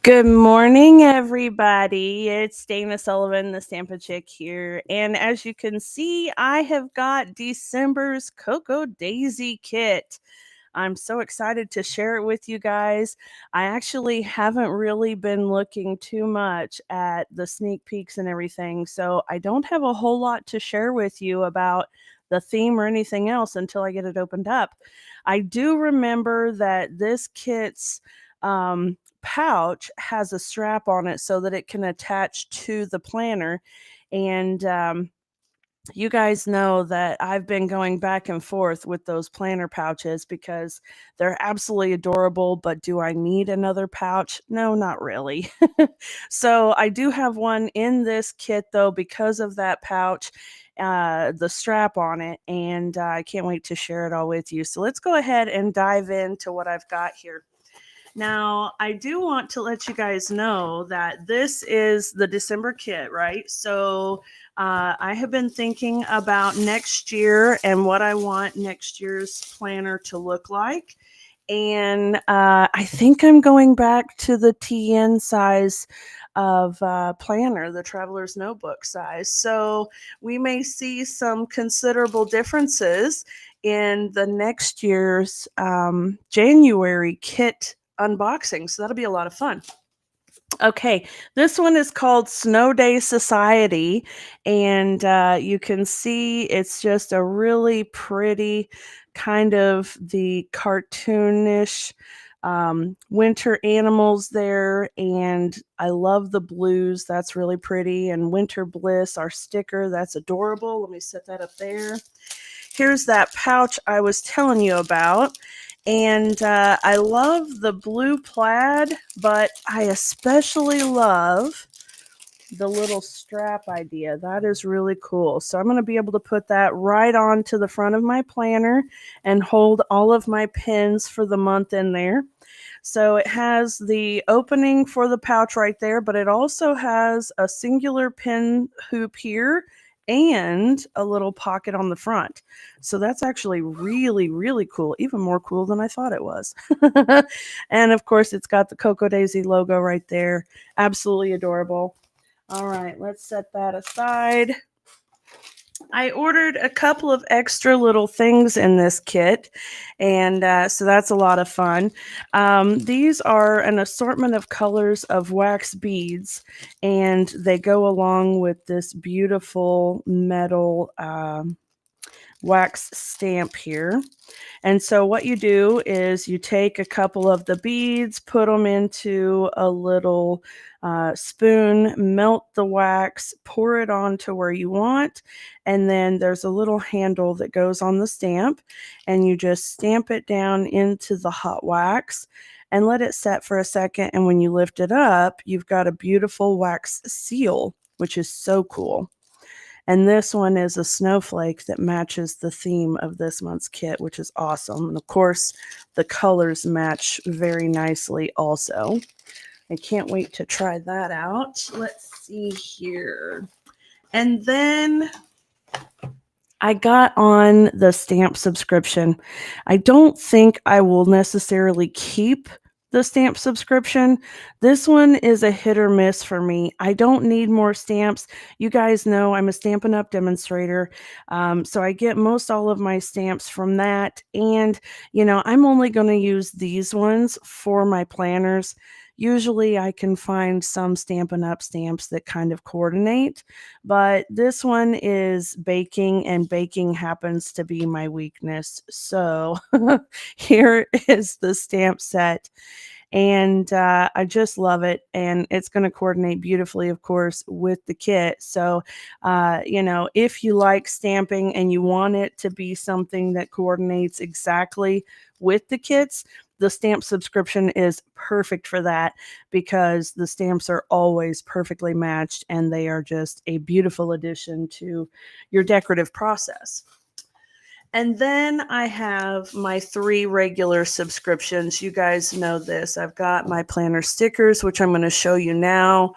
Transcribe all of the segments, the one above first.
Good morning, everybody. It's Dana Sullivan, the Stampa Chick here. And as you can see, I have got December's Cocoa Daisy kit. I'm so excited to share it with you guys. I actually haven't really been looking too much at the sneak peeks and everything, so I don't have a whole lot to share with you about the theme or anything else until I get it opened up. I do remember that this kit's pouch has a strap on it so that it can attach to the planner. And you guys know that I've been going back and forth with those planner pouches because they're absolutely adorable. But do I need another pouch? No, not really. So I do have one in this kit though because of that pouch, the strap on it, and I can't wait to share it all with you. So let's go ahead and dive into what I've got here. Now, I do want to let you guys know that this is the December kit, right? So, I have been thinking about next year and what I want next year's planner to look like. And I think I'm going back to the TN size of planner, the traveler's notebook size. So, we may see some considerable differences in the next year's January kit unboxing. So that'll be a lot of fun. Okay, this one is called Snow Day Society, and you can see it's just a really pretty kind of the cartoonish winter animals there, and I love the blues. That's really pretty. And Winter Bliss, our sticker, that's adorable. Let me set that up there. Here's that pouch I was telling you about. And I love the blue plaid, but I especially love the little strap idea. That is really cool. So I'm going to be able to put that right onto the front of my planner and hold all of my pins for the month in there. So it has the opening for the pouch right there, but it also has a singular pin hoop here and a little pocket on the front. So that's actually really, really cool, even more cool than I thought it was. And of course, it's got the Cocoa Daisy logo right there. Absolutely adorable. All right, let's set that aside. I ordered a couple of extra little things in this kit, and so that's a lot of fun. These are an assortment of colors of wax beads, and they go along with this beautiful metal wax stamp here. And so what you do is you take a couple of the beads, put them into a little spoon, melt the wax, pour it onto where you want, and then there's a little handle that goes on the stamp, and you just stamp it down into the hot wax and let it set for a second. And when you lift it up, you've got a beautiful wax seal, which is so cool. And this one is a snowflake that matches the theme of this month's kit, which is awesome. And of course, the colors match very nicely also. I can't wait to try that out. Let's see here. And then I got on the stamp subscription. I don't think I will necessarily keep the stamp subscription. This one is a hit or miss for me. I don't need more stamps. You guys know I'm a Stampin' Up! Demonstrator. So I get most all of my stamps from that. And, I'm only going to use these ones for my planners. Usually I can find some Stampin' Up! Stamps that kind of coordinate, but this one is baking, and baking happens to be my weakness. So here is the stamp set, and I just love it, and it's going to coordinate beautifully, of course, with the kit. So, if you like stamping and you want it to be something that coordinates exactly with the kits, the stamp subscription is perfect for that because the stamps are always perfectly matched and they are just a beautiful addition to your decorative process. And then I have my 3 regular subscriptions. You guys know this. I've got my planner stickers, which I'm going to show you now,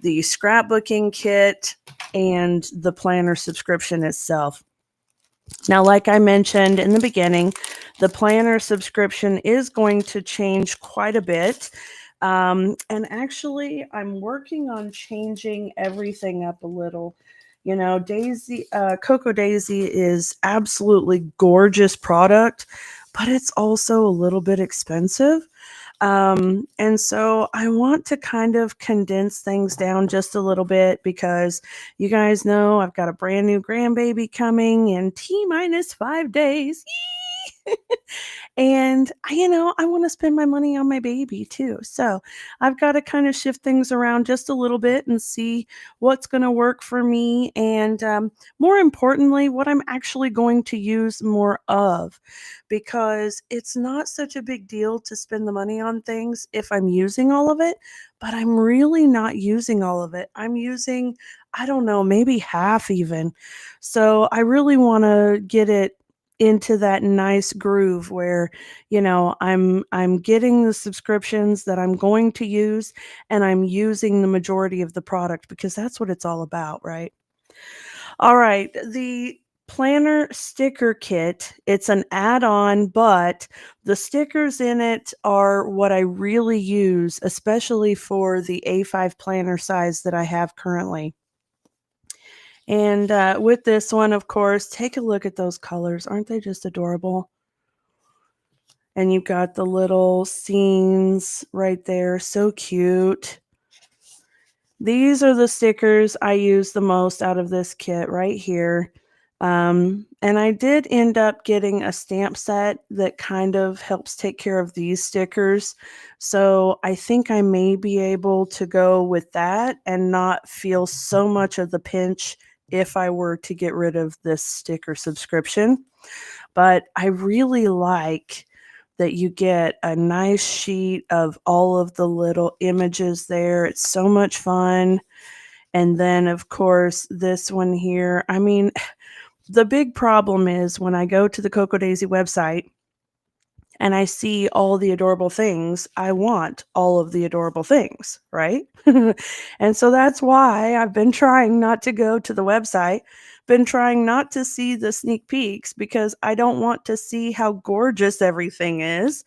the scrapbooking kit, and the planner subscription itself. Now, like I mentioned in the beginning, the planner subscription is going to change quite a bit. And actually, I'm working on changing everything up a little. You know, Cocoa Daisy is absolutely gorgeous product, but it's also a little bit expensive. And so I want to kind of condense things down just a little bit because you guys know I've got a brand new grandbaby coming in T minus 5 days. And I want to spend my money on my baby too. So I've got to kind of shift things around just a little bit and see what's going to work for me. And more importantly, what I'm actually going to use more of, because it's not such a big deal to spend the money on things if I'm using all of it, but I'm really not using all of it. I'm using, I don't know, maybe half even. So I really want to get it into that nice groove where I'm getting the subscriptions that I'm going to use, and I'm using the majority of the product because that's what it's all about, right? All right, the planner sticker kit, it's an add-on, but the stickers in it are what I really use, especially for the A5 planner size that I have currently. And with this one, of course, take a look at those colors. Aren't they just adorable? And you've got the little scenes right there. So cute. These are the stickers I use the most out of this kit right here. And I did end up getting a stamp set that kind of helps take care of these stickers. So I think I may be able to go with that and not feel so much of the pinch if I were to get rid of this sticker subscription. But I really like that you get a nice sheet of all of the little images there. It's so much fun. And then, of course, this one here. I mean, the big problem is when I go to the Cocoa Daisy website and I see all the adorable things, I want all of the adorable things, right? And so that's why I've been trying not to go to the website, been trying not to see the sneak peeks because I don't want to see how gorgeous everything is.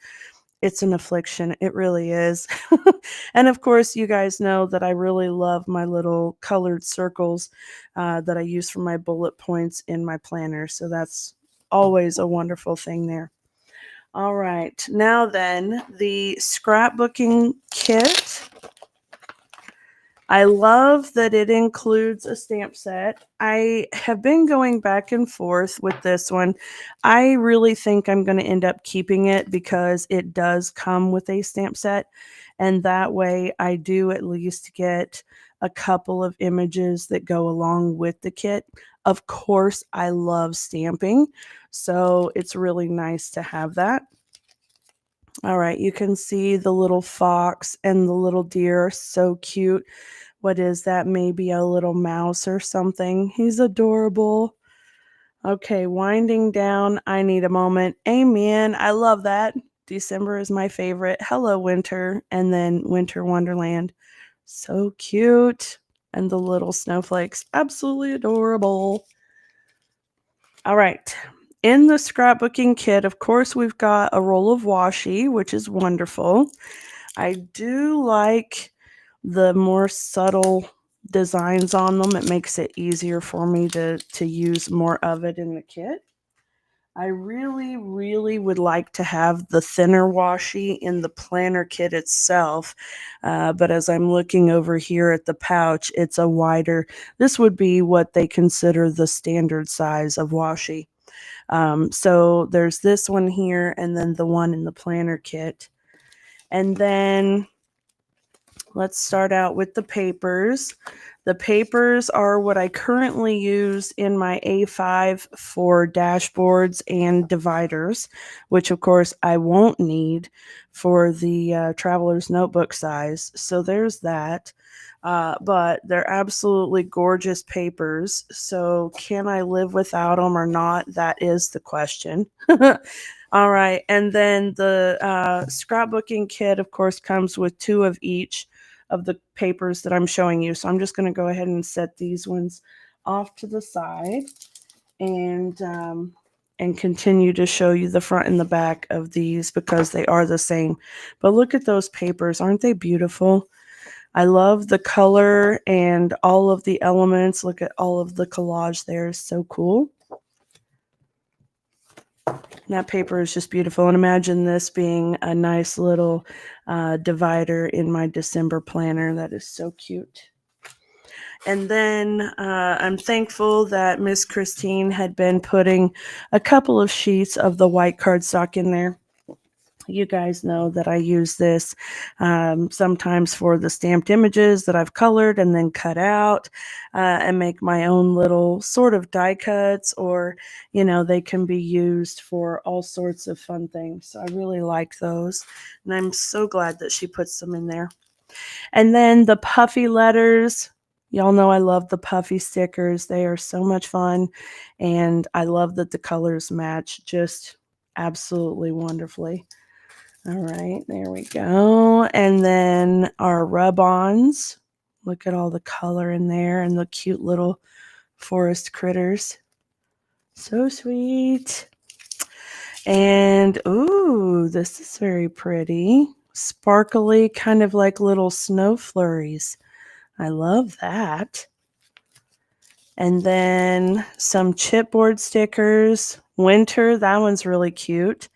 It's an affliction. It really is. And of course, you guys know that I really love my little colored circles that I use for my bullet points in my planner. So that's always a wonderful thing there. All right. Now then, the scrapbooking kit. I love that it includes a stamp set. I have been going back and forth with this one. I really think I'm going to end up keeping it because it does come with a stamp set. And that way I do at least get a couple of images that go along with the kit. Of course, I love stamping, so it's really nice to have that. All right, you can see the little fox and the little deer, so cute. What is that? Maybe a little mouse or something. He's adorable. Okay, winding down. I need a moment. Amen. I love that. December is my favorite. Hello, winter. And then Winter Wonderland. So cute. And the little snowflakes. Absolutely adorable. All right. In the scrapbooking kit, of course, we've got a roll of washi, which is wonderful. I do like the more subtle designs on them. It makes it easier for me to use more of it in the kit. I really, really would like to have the thinner washi in the planner kit itself. But as I'm looking over here at the pouch, it's a wider, this would be what they consider the standard size of washi. So there's this one here and then the one in the planner kit. And then let's start out with the papers. The papers are what I currently use in my A5 for dashboards and dividers, which of course I won't need for the traveler's notebook size. So there's that. But they're absolutely gorgeous papers. So can I live without them or not? That is the question. All right. And then the scrapbooking kit, of course, comes with 2 of each of the papers that I'm showing you. So I'm just going to go ahead and set these ones off to the side. And and continue to show you the front and the back of these because they are the same. But look at those papers. Aren't they beautiful? I love the color and all of the elements. Look at all of the collage there. It's so cool. That paper is just beautiful. And imagine this being a nice little divider in my December planner. That is so cute. And then I'm thankful that Miss Christine had been putting a couple of sheets of the white cardstock in there. You guys know that I use this sometimes for the stamped images that I've colored and then cut out and make my own little sort of die cuts, or, you know, they can be used for all sorts of fun things. So I really like those. And I'm so glad that she puts them in there. And then the puffy letters. Y'all know I love the puffy stickers. They are so much fun. And I love that the colors match just absolutely wonderfully. All right, there we go. And then our rub-ons. Look at all the color in there and the cute little forest critters. So sweet. And, ooh, this is very pretty. Sparkly, kind of like little snow flurries. I love that. And then some chipboard stickers. Winter, that one's really cute.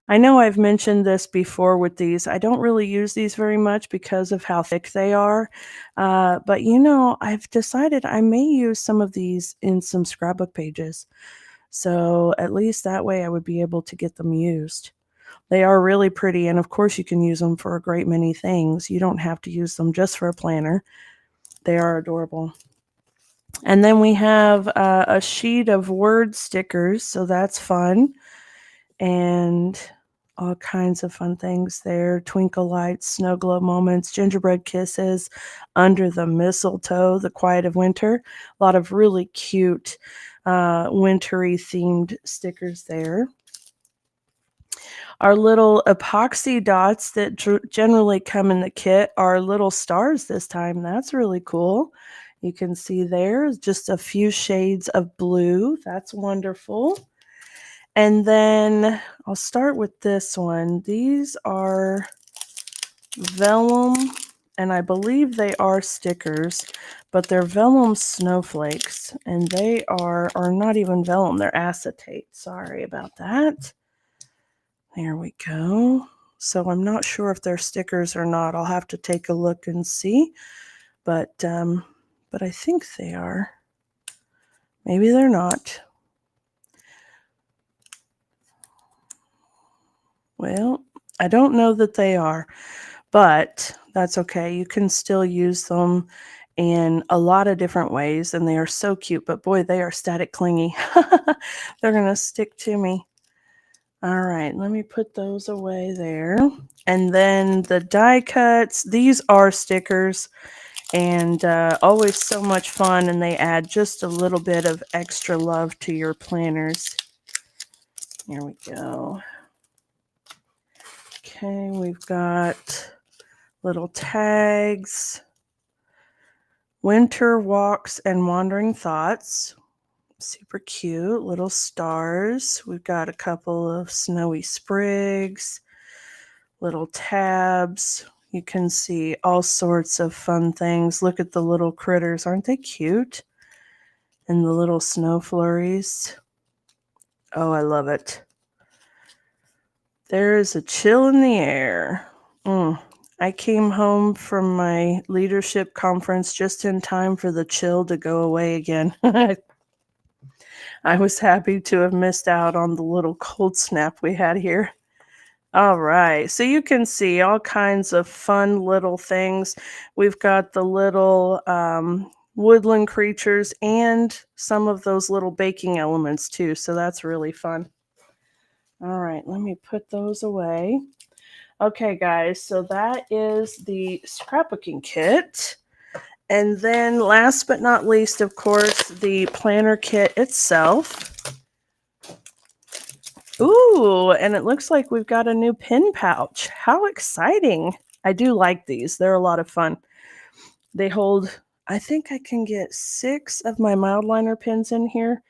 I know I've mentioned this before with these. I don't really use these very much because of how thick they are. But, you know, I've decided I may use some of these in some scrapbook pages. So at least that way I would be able to get them used. They are really pretty, and of course you can use them for a great many things. You don't have to use them just for a planner. They are adorable. And then we have a sheet of word stickers, so that's fun. And all kinds of fun things there. Twinkle lights, snow globe moments, gingerbread kisses, under the mistletoe, the quiet of winter. A lot of really cute wintry themed stickers there. Our little epoxy dots that generally come in the kit are little stars this time. That's really cool. You can see there just a few shades of blue. That's wonderful. And then I'll start with this one. These are vellum, and I believe they are stickers, but they're vellum snowflakes, and they are not even vellum, they're acetate. Sorry about that. There we go. So I'm not sure if they're stickers or not. I'll have to take a look and see, but I think they are. Maybe they're not. Well, I don't know that they are, but that's okay. You can still use them in a lot of different ways, and they are so cute. But boy, they are static clingy. They're going to stick to me. All right, let me put those away there. And then the die cuts, these are stickers, and always so much fun, and they add just a little bit of extra love to your planners. Here we go. Okay, we've got little tags, winter walks and wandering thoughts. Super cute little stars. We've got a couple of snowy sprigs, little tabs. You can see all sorts of fun things. Look at the little critters. Aren't they cute? And the little snow flurries. Oh, I love it. There is a chill in the air. I came home from my leadership conference just in time for the chill to go away again. I was happy to have missed out on the little cold snap we had here. All right, so you can see all kinds of fun little things. We've got the little woodland creatures and some of those little baking elements too, so that's really fun. All right, let me put those away. Okay, guys, so that is the scrapbooking kit. And then last but not least, of course, the planner kit itself. Ooh, and it looks like we've got a new pin pouch. How exciting. I do like these. They're a lot of fun. They hold, I think I can get 6 of my Mildliner pins in here,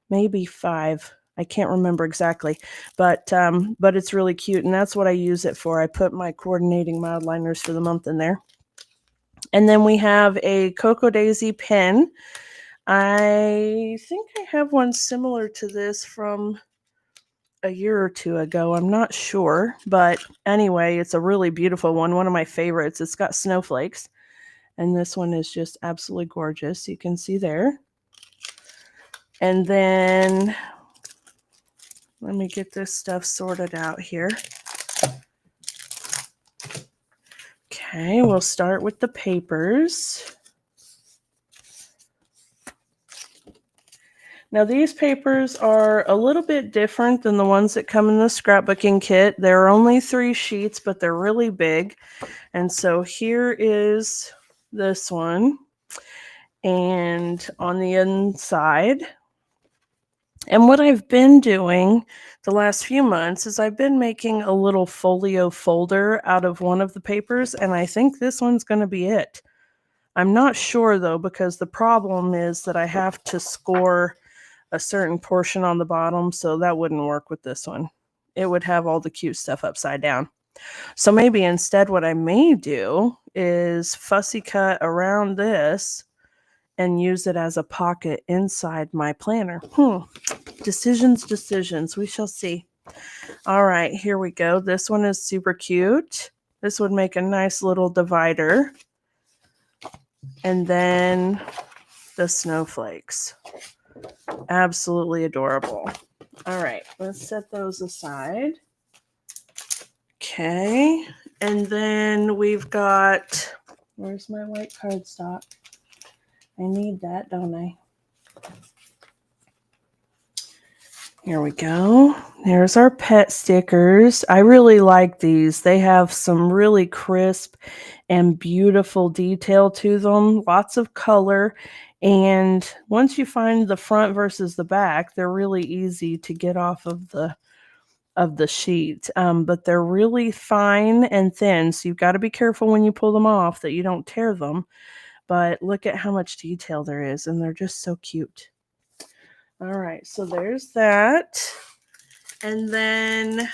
maybe 5. I can't remember exactly, but it's really cute, and that's what I use it for. I put my coordinating mild liners for the month in there. And then we have a Cocoa Daisy pen. I think I have one similar to this from a year or two ago. I'm not sure, but anyway, it's a really beautiful one of my favorites. It's got snowflakes, and this one is just absolutely gorgeous. You can see there. And then let me get this stuff sorted out here. Okay, we'll start with the papers. Now these papers are a little bit different than the ones that come in the scrapbooking kit. There are only 3 sheets, but they're really big. And so here is this one. And on the inside, and what I've been doing the last few months is I've been making a little folio folder out of one of the papers, and I think this one's going to be it. I'm not sure though, because the problem is that I have to score a certain portion on the bottom, so that wouldn't work with this one. It would have all the cute stuff upside down. So maybe instead what I may do is fussy cut around this and use it as a pocket inside my planner. Decisions. We shall see. All right, here we go. This one is super cute. This would make a nice little divider. And then the snowflakes. Absolutely adorable. All right, let's set those aside. Okay, and then we've got, where's my white cardstock? I need that, don't I? Here we go. There's our pet stickers. I really like these. They have some really crisp and beautiful detail to them, lots of color. And once you find the front versus the back, they're really easy to get off of the sheet. But they're really fine and thin, so you've got to be careful when you pull them off that you don't tear them. But look at how much detail there is, and they're just so cute. All right, so there's that. And then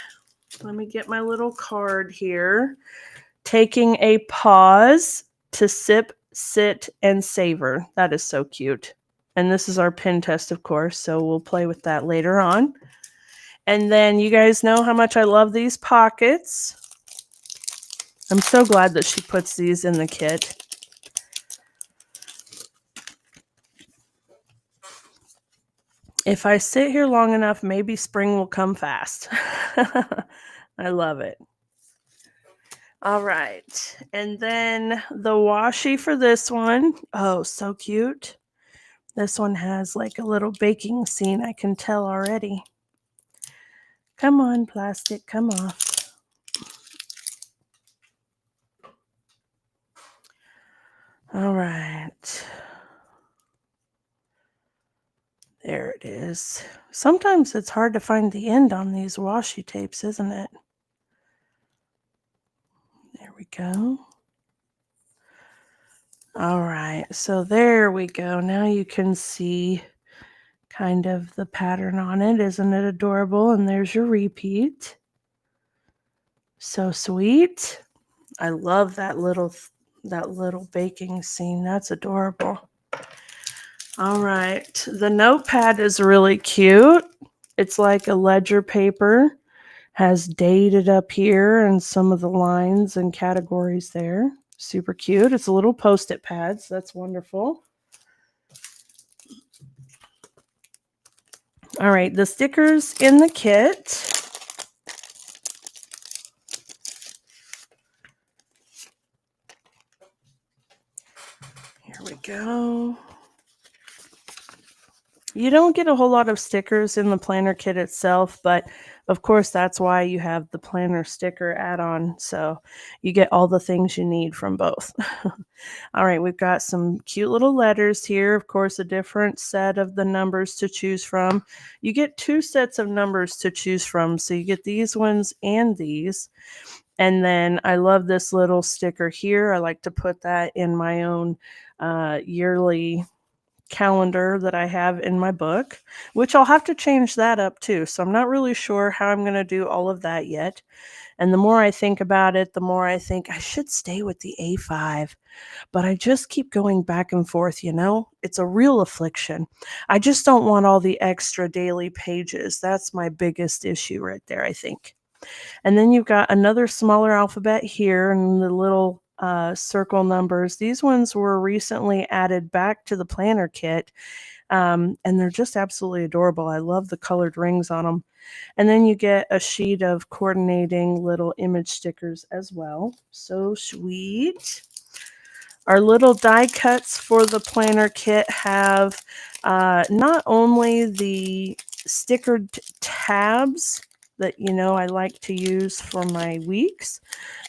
let me get my little card here. Taking a pause to sip, sit, and savor. That is so cute. And this is our pin test, of course, so we'll play with that later on. And then you guys know how much I love these pockets. I'm so glad that she puts these in the kit. If I sit here long enough, maybe spring will come fast. I love it. All right. And then the washi for this one. Oh, so cute. This one has like a little baking scene. I can tell already. Come on, plastic, come off. All right. There it is. Sometimes it's hard to find the end on these washi tapes, isn't it? There we go. All right, so there we go. Now you can see kind of the pattern on it. Isn't it adorable? And there's your repeat. So sweet. I love that little baking scene. That's adorable. All right, the notepad is really cute. It's like a ledger paper, has dated up here and some of the lines and categories there. Super cute. It's a little post-it pad, so that's wonderful. All right, the stickers in the kit. Here we go. You don't get a whole lot of stickers in the planner kit itself, but of course that's why you have the planner sticker add-on, so you get all the things you need from both. All right, we've got some cute little letters here. Of course, a different set of the numbers to choose from. You get 2 sets of numbers to choose from, so you get these ones and these. And then I love this little sticker here. I like to put that in my own yearly calendar that I have in my book, which I'll have to change that up too. So I'm not really sure how I'm going to do all of that yet. And the more I think about it, the more I think I should stay with the A5. But I just keep going back and forth, you know? It's a real affliction. I just don't want all the extra daily pages. That's my biggest issue right there, I think. And then you've got another smaller alphabet here and the little circle numbers. These ones were recently added back to the planner kit, and they're just absolutely adorable. I love the colored rings on them. And then you get a sheet of coordinating little image stickers as well. So sweet. Our little die cuts for the planner kit have not only the stickered tabs that I like to use for my weeks,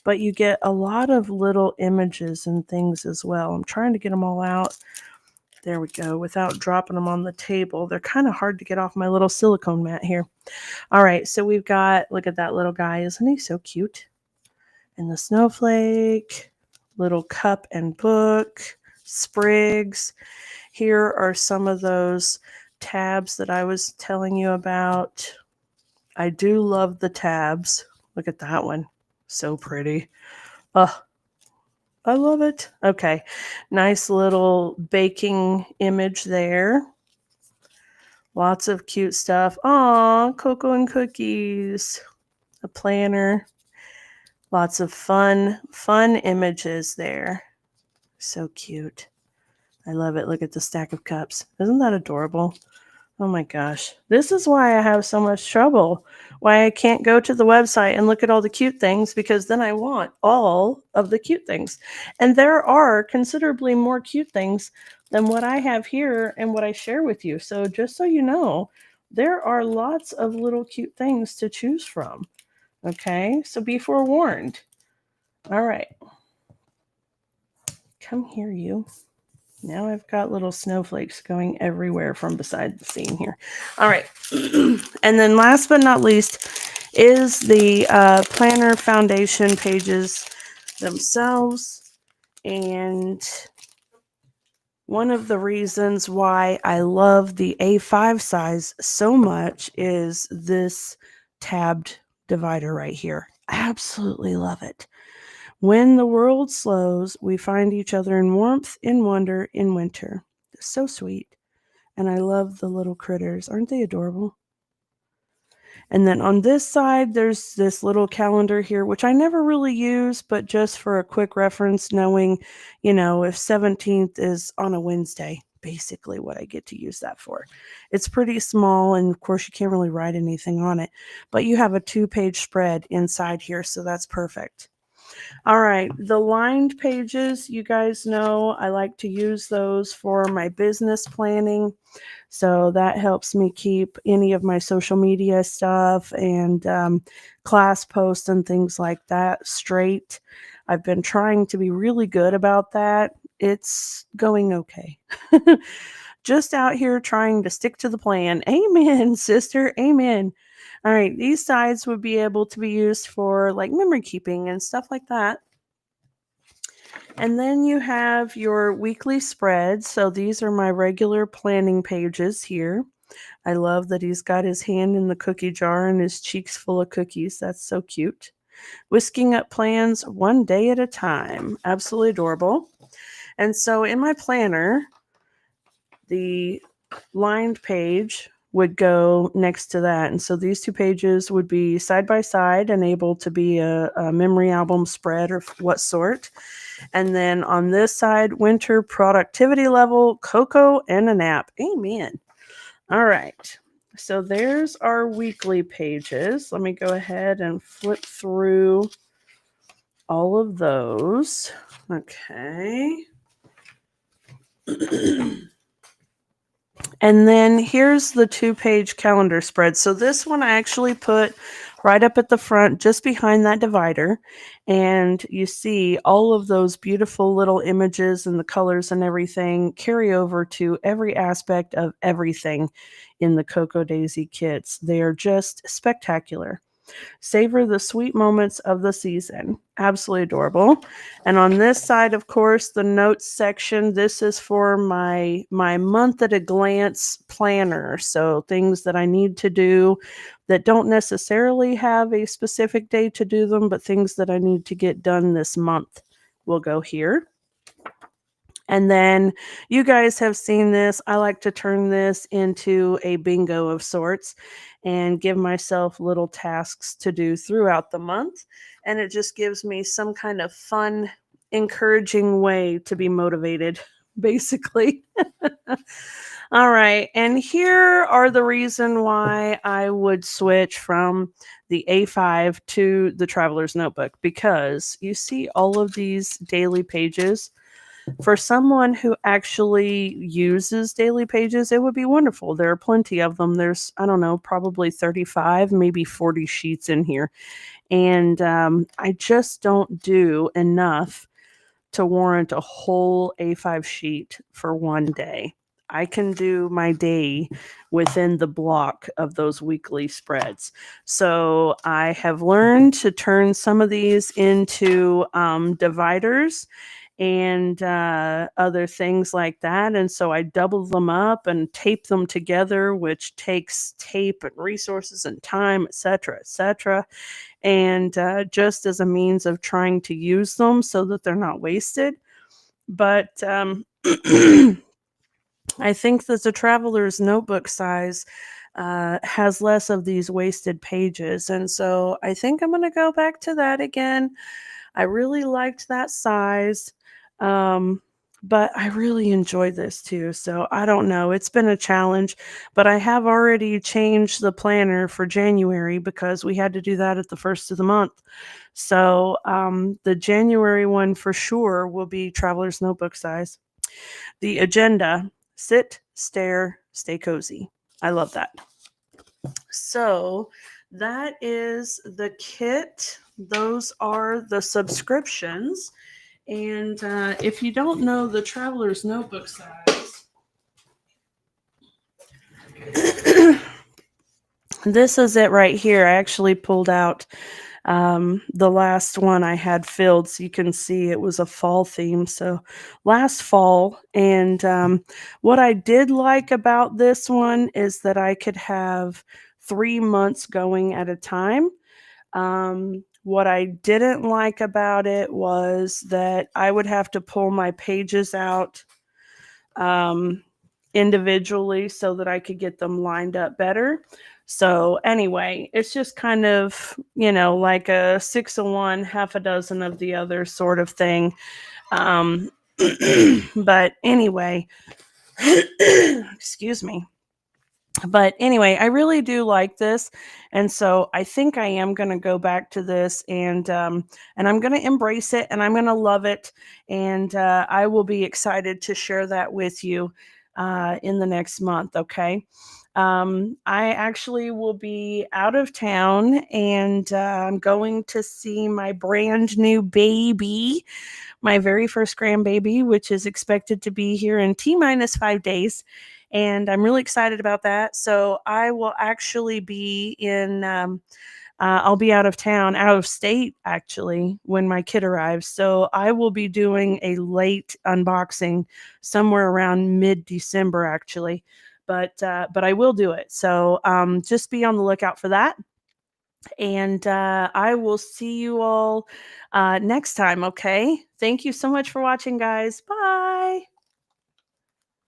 but you get a lot of little images and things as well. I'm trying to get them all out. There we go, without dropping them on the table. They're kind of hard to get off my little silicone mat here. All right, so we've got, look at that little guy. Isn't he so cute? And the snowflake, little cup and book, sprigs. Here are some of those tabs that I was telling you about. I do love the tabs. Look at that one. So pretty. Oh, I love it. Okay. Nice little baking image there. Lots of cute stuff. Aw, cocoa and cookies. A planner. Lots of fun images there. So cute. I love it. Look at the stack of cups. Isn't that adorable? Oh my gosh. This is why I have so much trouble. Why I can't go to the website and look at all the cute things, because then I want all of the cute things. And there are considerably more cute things than what I have here and what I share with you. So just so you know, there are lots of little cute things to choose from. Okay, so be forewarned. All right. Come here, you. Now I've got little snowflakes going everywhere from beside the scene here. All right. And then last but not least is the planner foundation pages themselves. And one of the reasons why I love the A5 size so much is this tabbed divider right here. I absolutely love it. When the world slows, we find each other in warmth, in wonder, in winter. So sweet. And I love the little critters. Aren't they adorable? And then on this side, there's this little calendar here, which I never really use, but just for a quick reference, knowing, if 17th is on a Wednesday, basically what I get to use that for. It's pretty small, and of course you can't really write anything on it, but you have a 2-page spread inside here, so that's perfect. All right, the lined pages, you guys know I like to use those for my business planning. So that helps me keep any of my social media stuff and class posts and things like that straight. I've been trying to be really good about that. It's going okay. Just out here trying to stick to the plan. Amen, sister. Amen. All right, these sides would be able to be used for like memory keeping and stuff like that. And then you have your weekly spreads. So these are my regular planning pages here. I love that he's got his hand in the cookie jar and his cheeks full of cookies. That's so cute. Whisking up plans one day at a time. Absolutely adorable. And so in my planner, the lined page would go next to that. And so these 2 pages would be side by side and able to be a memory album spread or what sort. And then on this side, winter productivity level, cocoa, and a nap. Amen. All right. So there's our weekly pages. Let me go ahead and flip through all of those. Okay. And then here's the 2-page calendar spread. So this one I actually put right up at the front, just behind that divider. And you see all of those beautiful little images and the colors and everything carry over to every aspect of everything in the Cocoa Daisy kits. They are just spectacular. Savor the sweet moments of the season. Absolutely adorable. And on this side, of course, the notes section, this is for my month at a glance planner. So things that I need to do that don't necessarily have a specific day to do them, but things that I need to get done this month will go here. And then you guys have seen this. I like to turn this into a bingo of sorts and give myself little tasks to do throughout the month. And it just gives me some kind of fun, encouraging way to be motivated, basically. All right. And here are the reason why I would switch from the A5 to the Traveler's Notebook, because you see all of these daily pages. For someone who actually uses daily pages, it would be wonderful. There are plenty of them. There's, I don't know, probably 35, maybe 40 sheets in here. And I just don't do enough to warrant a whole A5 sheet for one day. I can do my day within the block of those weekly spreads. So I have learned to turn some of these into dividers and other things like that. And so I double them up and tape them together, which takes tape and resources and time, etc., etc. And just as a means of trying to use them so that they're not wasted. But I think that the Traveler's Notebook size has less of these wasted pages. And so I think I'm going to go back to that again. I really liked that size. Um, but I really enjoyed this too. So I don't know. It's been a challenge, but I have already changed the planner for January because we had to do that at the first of the month. So the January one for sure will be Traveler's Notebook size. The agenda: sit, stare, stay cozy. I love that. So that is the kit. Those are the subscriptions. And if you don't know the Traveler's Notebook size, this is it right here. I actually pulled out the last one I had filled, so you can see it was a fall theme. So last fall. And what I did like about this one is that I could have 3 months going at a time. What I didn't like about it was that I would have to pull my pages out individually so that I could get them lined up better. So anyway, it's just kind of, like a 6 of one, half a dozen of the other sort of thing. Um, but anyway, excuse me. But anyway, I really do like this, and so I think I am going to go back to this, and I'm going to embrace it, and I'm going to love it, and I will be excited to share that with you in the next month. Okay. I actually will be out of town, and I'm going to see my brand new baby, my very first grandbaby, which is expected to be here in T minus 5 days. And I'm really excited about that. So I will actually be I'll be out of town, out of state actually, when my kid arrives. So I will be doing a late unboxing somewhere around mid-December actually. But I will do it. So just be on the lookout for that. And I will see you all next time. Okay. Thank you so much for watching, guys. Bye.